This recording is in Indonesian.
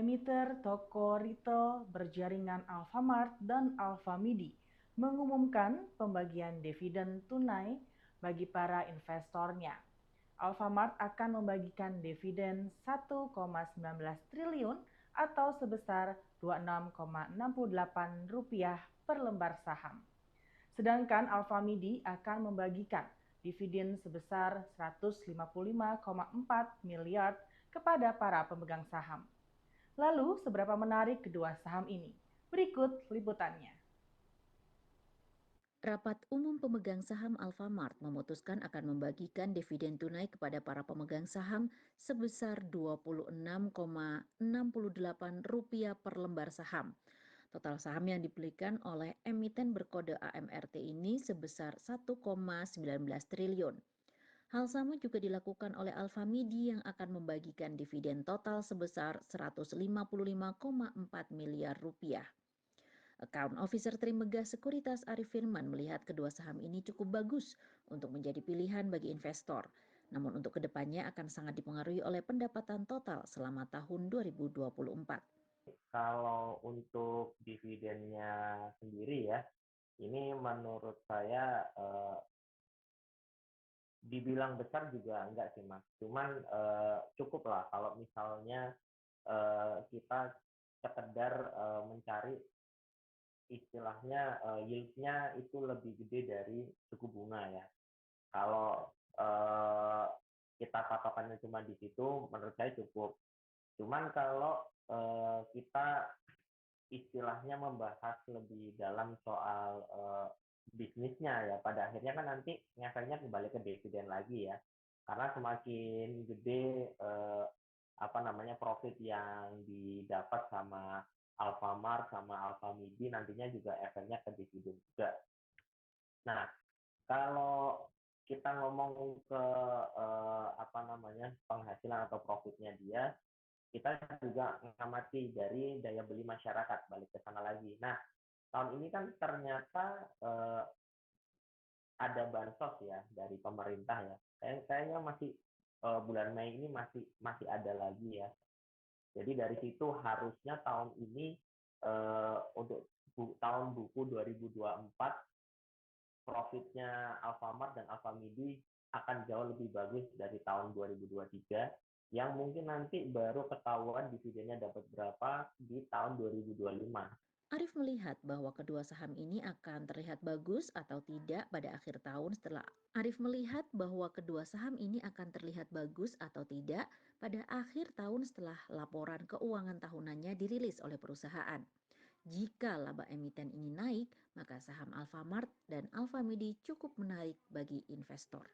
Emiter toko retail berjaringan Alfamart dan Alfamidi mengumumkan pembagian dividen tunai bagi para investornya. Alfamart akan membagikan dividen 1,19 triliun atau sebesar Rp26,68 per lembar saham. Sedangkan Alfamidi akan membagikan dividen sebesar 155,4 miliar kepada para pemegang saham. Lalu, seberapa menarik kedua saham ini? Berikut liputannya. Rapat umum pemegang saham Alfamart memutuskan akan membagikan dividen tunai kepada para pemegang saham sebesar Rp26,68 per lembar saham. Total saham yang dibelikan oleh emiten berkode AMRT ini sebesar 1,19 triliun. Hal sama juga dilakukan oleh Alfamidi yang akan membagikan dividen total sebesar Rp155,4 miliar. Account Officer Trimegah Sekuritas Arif Firman melihat kedua saham ini cukup bagus untuk menjadi pilihan bagi investor. Namun untuk kedepannya akan sangat dipengaruhi oleh pendapatan total selama tahun 2024. Kalau untuk dividennya sendiri ya, ini menurut saya dibilang besar juga enggak sih Mas. Cuman cukup lah kalau misalnya kita sekedar mencari istilahnya yield-nya itu lebih gede dari suku bunga ya. Kalau kita patokannya cuma di situ, menurut saya cukup. Cuman kalau kita istilahnya membahas lebih dalam soal bisnisnya ya, pada akhirnya kan nanti ngefeknya kembali ke dividen lagi ya. Karena semakin gede profit yang didapat sama Alfamart sama Alfamidi, nantinya juga efeknya ke dividen juga. Nah, kalau kita ngomong ke penghasilan atau profitnya dia, kita juga mengamati dari daya beli masyarakat, balik ke sana lagi. Nah, tahun ini kan ternyata ada bansos ya dari pemerintah ya. Kayaknya masih bulan Mei ini masih ada lagi ya. Jadi dari situ harusnya tahun ini untuk tahun buku 2024 profitnya Alfamart dan Alfamidi akan jauh lebih bagus dari tahun 2023 yang mungkin nanti baru ketahuan dividennya dapat berapa di tahun 2025. Arif melihat bahwa kedua saham ini akan terlihat bagus atau tidak pada akhir tahun setelah laporan keuangan tahunannya dirilis oleh perusahaan. Jika laba emiten ini naik, maka saham Alfamart dan Alfamidi cukup menarik bagi investor.